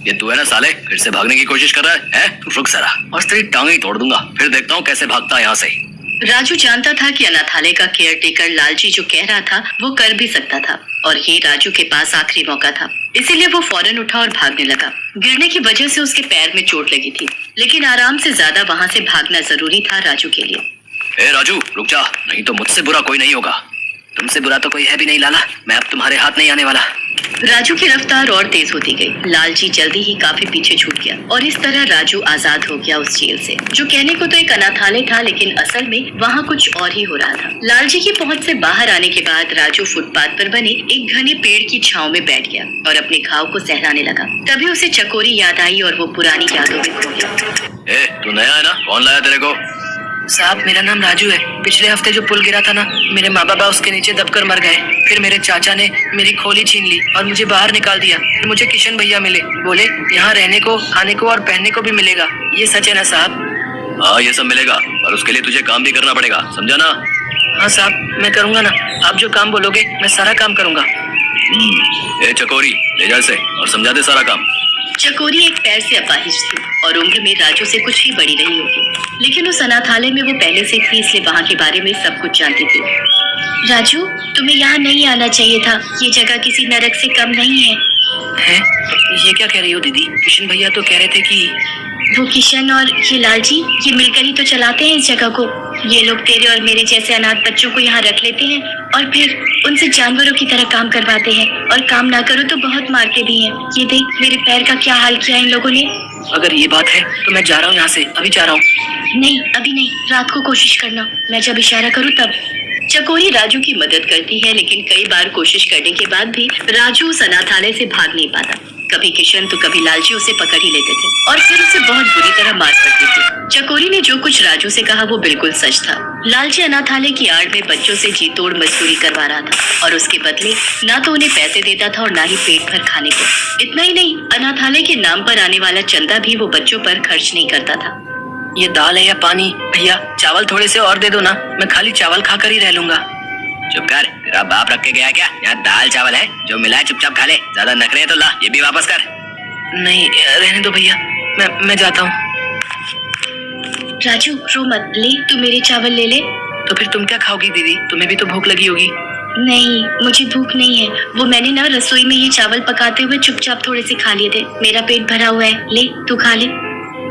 ये तू है ना साले, फिर से भागने की कोशिश कर रहा है? तू रुक जरा, और तेरी टांगे तोड़ दूंगा, फिर देखता हूँ कैसे भागता है यहाँ से। राजू जानता था कि अनाथालय का केयरटेकर लालजी जो कह रहा था वो कर भी सकता था, और ये राजू के पास आखिरी मौका था। इसीलिए वो फौरन उठा और भागने लगा। गिरने की वजह से उसके पैर में चोट लगी थी, लेकिन आराम से ज्यादा वहाँ से भागना जरूरी था राजू के लिए। ए राजू, रुक जा, नहीं तो मुझसे बुरा कोई नहीं होगा। तुमसे बुरा तो कोई है भी नहीं लाला, मैं अब तुम्हारे हाथ नहीं आने वाला। राजू की रफ्तार और तेज होती गई। लालजी जल्दी ही काफी पीछे छूट गया, और इस तरह राजू आजाद हो गया उस जेल से, जो कहने को तो एक अनाथालय था, लेकिन असल में वहाँ कुछ और ही हो रहा था। लालजी की पहुँच से बाहर आने के बाद राजू फुटपाथ पर बने एक घने पेड़ की छांव में बैठ गया और अपने घाव को सहलाने लगा। तभी उसे चकोरी याद आई और वो पुरानी यादों में खो गया। ए, तू नया है ना? कौन लाया तेरे को? साहब, मेरा नाम राजू है। पिछले हफ्ते जो पुल गिरा था ना, मेरे माँ बाबा उसके नीचे दबकर मर गए। फिर मेरे चाचा ने मेरी खोली छीन ली और मुझे बाहर निकाल दिया। फिर मुझे किशन भैया मिले, बोले यहाँ रहने को, खाने को और पहनने को भी मिलेगा। ये सच है ना साहब? हाँ, ये सब मिलेगा, और उसके लिए तुझे काम भी करना पड़ेगा, समझा ना? हाँ साहब, मैं करूँगा ना। आप जो काम बोलोगे मैं सारा काम करूँगा। ए चकोरी, ले जा इसे और समझा दे सारा काम। चकोरी एक पैर से अपाहिज थी और उम्र में राजू से कुछ ही बड़ी रही होगी, लेकिन उस अनाथालय में वो पहले से थी, इसलिए वहाँ के बारे में सब कुछ जानती थी। राजू, तुम्हें यहाँ नहीं आना चाहिए था। ये जगह किसी नरक से कम नहीं है। हैं? ये क्या कह रही हो दीदी? किशन भैया तो कह रहे थे कि वो किशन और ये लालजी, ये मिलकर ही तो चलाते हैं इस जगह को। ये लोग तेरे और मेरे जैसे अनाथ बच्चों को यहाँ रख लेते हैं और फिर उनसे जानवरों की तरह काम करवाते हैं, और काम ना करो तो बहुत मारते भी हैं। ये देख, मेरे पैर का क्या हाल किया इन लोगों ने। अगर ये बात है तो मैं जा रहा हूँ यहाँ से, अभी जा रहा हूँ। नहीं, अभी नहीं, रात को कोशिश करना, मैं जब इशारा करूँ तब। चकोरी राजू की मदद करती है, लेकिन कई बार कोशिश करने के बाद भी राजू उस अनाथालय से भाग नहीं पाता। कभी किशन तो कभी लालजी उसे पकड़ ही लेते थे और फिर उसे बहुत बुरी तरह मार पड़ती थी। चकोरी ने जो कुछ राजू से कहा वो बिल्कुल सच था। लालजी अनाथालय की आड़ में बच्चों से जी तोड़ मजदूरी करवा रहा था, और उसके बदले ना तो उन्हें पैसे देता था और ना ही पेट भर खाने को। इतना ही नहीं, अनाथालय के नाम पर आने वाला चंदा भी वो बच्चों पर खर्च नहीं करता था। ये दाल है या पानी? भैया, चावल थोड़े से और दे दो ना, मैं खाली चावल खाकर ही रह लूंगा। चुप कर, तेरा बाप रख के गया क्या? यहाँ दाल चावल है, जो मिला है चुपचाप खा ले। ज्यादा नखरे हैं तो ला, ये भी वापस कर। नहीं, रहने दो भैया, मैं जाता हूँ। राजू, रो मत, ले तू मेरे चावल ले ले। तो फिर तुम क्या खाओगी दीदी? तुम्हें भी तो भूख लगी होगी। नहीं, मुझे भूख नहीं है। वो मैंने ना रसोई में ये चावल पकाते हुए चुपचाप थोड़े से खा लिए थे। मेरा पेट भरा हुआ है, ले तू खा ले।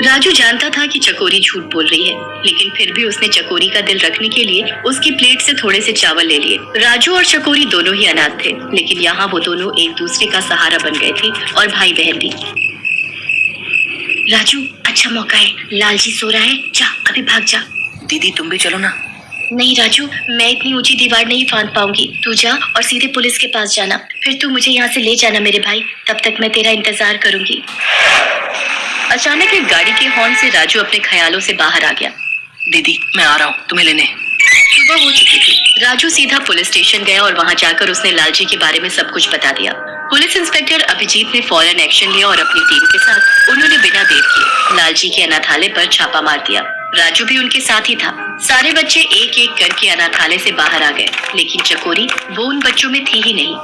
राजू जानता था कि चकोरी झूठ बोल रही है, लेकिन फिर भी उसने चकोरी का दिल रखने के लिए उसकी प्लेट से थोड़े से चावल ले लिए। राजू और चकोरी दोनों ही अनाथ थे, लेकिन यहाँ वो दोनों एक दूसरे का सहारा बन गए थे, और भाई बहन भी। राजू, अच्छा मौका है, लालजी सो रहा है, जा अभी भाग जा। दीदी तुम भी चलो ना। नहीं राजू, मैं इतनी ऊंची दीवार नहीं फांद पाऊंगी। तू जा और सीधे पुलिस के पास जाना, फिर तू मुझे यहाँ से ले जाना मेरे भाई। तब तक मैं तेरा इंतजार करूंगी। अचानक एक गाड़ी के हॉर्न से राजू अपने ख्यालों से बाहर आ गया। दीदी मैं आ रहा हूँ तुम्हें लेने। सुबह हो चुकी थी। राजू सीधा पुलिस स्टेशन गया और वहाँ जाकर उसने लालजी के बारे में सब कुछ बता दिया। पुलिस इंस्पेक्टर अभिजीत ने फौरन एक्शन लिया और अपनी टीम के साथ उन्होंने बिना देर किए लालजी के अनाथालय पर छापा मार दिया। राजू भी उनके साथ ही था। सारे बच्चे एक एक करके अनाथालय से बाहर आ गए, लेकिन चकोरी वो उन बच्चों में थी ही नहीं।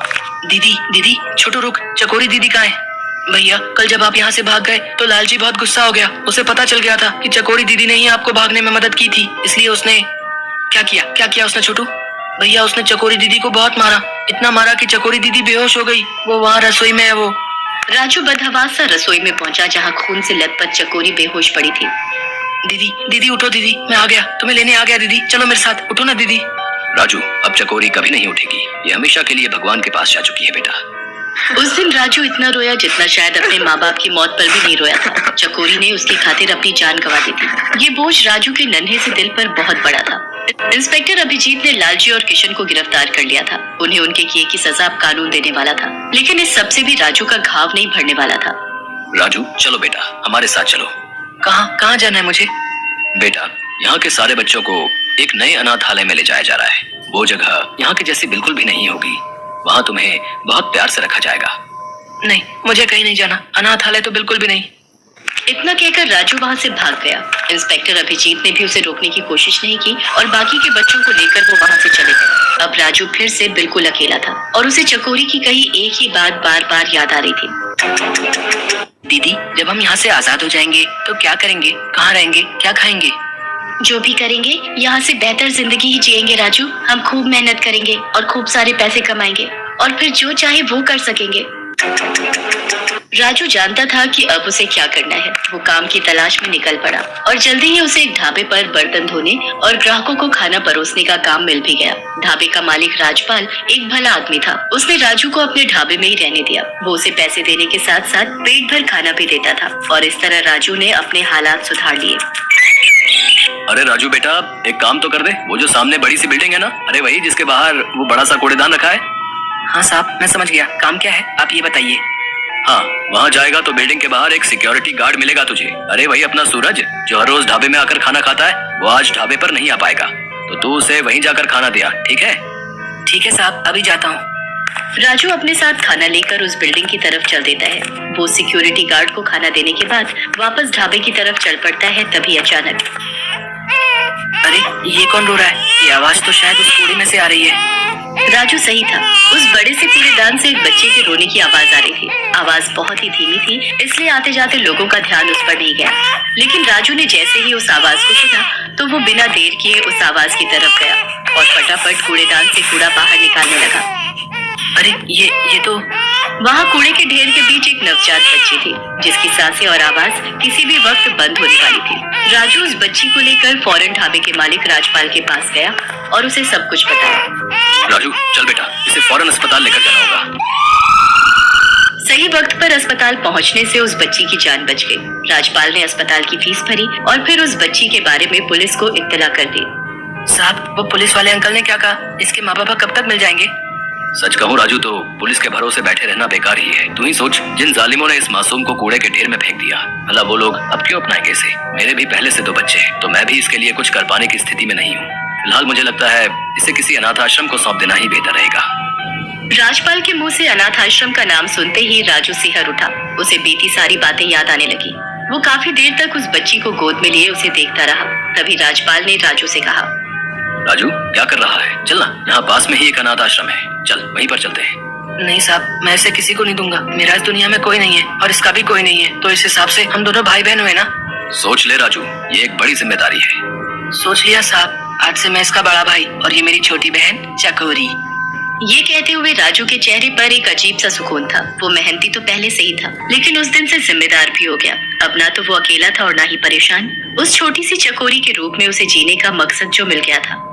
दीदी छोटू रुक, चकोरी दीदी कहाँ है? भैया, कल जब आप यहाँ से भाग गए तो लालजी बहुत गुस्सा हो गया। उसे पता चल गया था कि चकोरी दीदी ने ही आपको भागने में मदद की थी, इसलिए उसने क्या किया उसने छोटू? भैया, उसने चकोरी दीदी को बहुत मारा, इतना मारा कि चकोरी दीदी बेहोश हो गई। वो वहाँ रसोई में है। वो राजू बदहवास सा रसोई में पहुंचा, जहाँ खून से लथपथ चकोरी बेहोश पड़ी थी। दीदी उठो दीदी, मैं आ गया, तुम्हें लेने आ गया। दीदी चलो मेरे साथ, उठो ना दीदी। राजू, अब चकोरी कभी नहीं उठेगी, ये हमेशा के लिए भगवान के पास जा चुकी है बेटा। उस दिन राजू इतना रोया जितना शायद अपने माँ बाप की मौत पर भी नहीं रोया था। चकोरी ने उसकी खातिर अपनी जान गंवा दी थी। ये बोझ राजू के नन्हे से दिल पर बहुत बड़ा था। इंस्पेक्टर अभिजीत ने लालजी और किशन को गिरफ्तार कर लिया था। उन्हें उनके किए की सजा अब कानून देने वाला था, लेकिन इस सबसे भी राजू का घाव नहीं भरने वाला था। राजू चलो बेटा, हमारे साथ चलो। कहाँ जाना है मुझे? बेटा, यहाँ के सारे बच्चों को एक नए अनाथालय में ले जाया जा रहा है। वो जगह यहाँ की जैसी बिल्कुल भी नहीं होगी। वहाँ तुम्हें बहुत प्यार से रखा जाएगा। नहीं, मुझे कहीं नहीं जाना, अनाथालय तो बिल्कुल भी नहीं। इतना कहकर राजू वहाँ से भाग गया। इंस्पेक्टर अभिजीत ने भी उसे रोकने की कोशिश नहीं की और बाकी के बच्चों को लेकर वो वहाँ से चले गए। अब राजू फिर से बिल्कुल अकेला था और उसे चकोरी की कही एक ही बात बार बार याद आ रही थी। दीदी, जब हम यहाँ से आजाद हो जाएंगे तो क्या करेंगे, कहाँ रहेंगे, क्या खाएंगे? जो भी करेंगे यहाँ से बेहतर जिंदगी ही जिएंगे राजू। हम खूब मेहनत करेंगे और खूब सारे पैसे कमाएंगे और फिर जो चाहे वो कर सकेंगे। राजू जानता था कि अब उसे क्या करना है। वो काम की तलाश में निकल पड़ा और जल्दी ही उसे एक ढाबे पर बर्तन धोने और ग्राहकों को खाना परोसने का काम मिल भी गया। ढाबे का मालिक राजपाल एक भला आदमी था। उसने राजू को अपने ढाबे में ही रहने दिया। वो उसे पैसे देने के साथ साथ पेट भर खाना भी देता था और इस तरह राजू ने अपने हालात सुधार लिए। अरे राजू बेटा, एक काम तो कर दे। वो जो सामने बड़ी सी बिल्डिंग है ना, अरे वही जिसके बाहर वो बड़ा सा कूड़ेदान रखा है। हाँ साहब, मैं समझ गया। काम क्या है, आप ये बताइए। हाँ, वहाँ जाएगा तो बिल्डिंग के बाहर एक सिक्योरिटी गार्ड मिलेगा तुझे। अरे वही अपना सूरज जो हर रोज ढाबे में आकर खाना खाता है, वो आज ढाबे पर नहीं आ पाएगा, तो तू उसे वहीं जाकर खाना दिया, ठीक है? ठीक है साहब, अभी जाता हूँ। राजू अपने साथ खाना लेकर उस बिल्डिंग की तरफ चल देता है। वो सिक्योरिटी गार्ड को खाना देने के बाद वापस ढाबे की तरफ चल पड़ता है। तभी अचानक अरे ये कौन रो रहा है? ये आवाज तो शायद उस कूड़े में से आ रही है। राजू सही था। उस बड़े से कूड़ेदान से एक बच्चे के रोने की आवाज आ रही थी। आवाज बहुत ही धीमी थी, इसलिए आते जाते लोगों का ध्यान उस पर नहीं गया। लेकिन राजू ने जैसे ही उस आवाज को सुना तो वो बिना देर किए उस आवाज की तरफ गया और फटाफट कूड़ेदान से कूड़ा बाहर निकालने लगा। अरे ये तो वहाँ कूड़े के ढेर के बीच एक नवजात बच्ची थी जिसकी सांसें और आवाज किसी भी वक्त बंद होने वाली थी। राजू उस बच्ची को लेकर फौरन ढाबे के मालिक राजपाल के पास गया और उसे सब कुछ बताया। राजू चल बेटा, इसे फौरन अस्पताल लेकर जाना होगा। सही वक्त पर अस्पताल पहुंचने से उस बच्ची की जान बच गई। राजपाल ने अस्पताल की फीस भरी और फिर उस बच्ची के बारे में पुलिस को इत्तला कर दी। साहब, वो पुलिस वाले अंकल ने क्या कहा? इसके माँ बाप कब तक मिल जाएंगे? सच कहूँ राजू, तो पुलिस के भरोसे बैठे रहना बेकार ही है। तू ही सोच, जिन जालिमों ने इस मासूम को कूड़े के ढेर में फेंक दिया, भला वो लोग अब क्यों अपनाएंगे इसे? मेरे भी पहले से 2 बच्चे हैं, तो मैं भी इसके लिए कुछ कर पाने की स्थिति में नहीं हूँ। फिलहाल मुझे लगता है इसे किसी अनाथ आश्रम को सौंप देना ही बेहतर रहेगा। राजपाल के मुंह से अनाथ आश्रम का नाम सुनते ही राजू सिहर उठा। उसे बीती सारी बातें याद आने लगी। वो काफी देर तक उस बच्ची को गोद में लिए उसे देखता रहा। तभी राजपाल ने राजू से कहा, राजू क्या कर रहा है? चल ना, यहाँ पास में ही एक अनाथ आश्रम है, चल वहीं पर चलते हैं। नहीं साहब, मैं इसे किसी को नहीं दूंगा। मेरा इस दुनिया में कोई नहीं है और इसका भी कोई नहीं है, तो इस हिसाब से हम दोनों भाई बहन हुए ना। सोच ले राजू, ये एक बड़ी जिम्मेदारी है। सोच लिया साहब, आज से मैं इसका बड़ा भाई और ये मेरी छोटी बहन चकोरी। ये कहते हुए राजू के चेहरे पर एक अजीब सा सुकून था। वो मेहनती तो पहले से ही था, लेकिन उस दिन से जिम्मेदार भी हो गया। अब ना तो वो अकेला था और ना ही परेशान। उस छोटी सी चकोरी के रूप में उसे जीने का मकसद जो मिल गया था।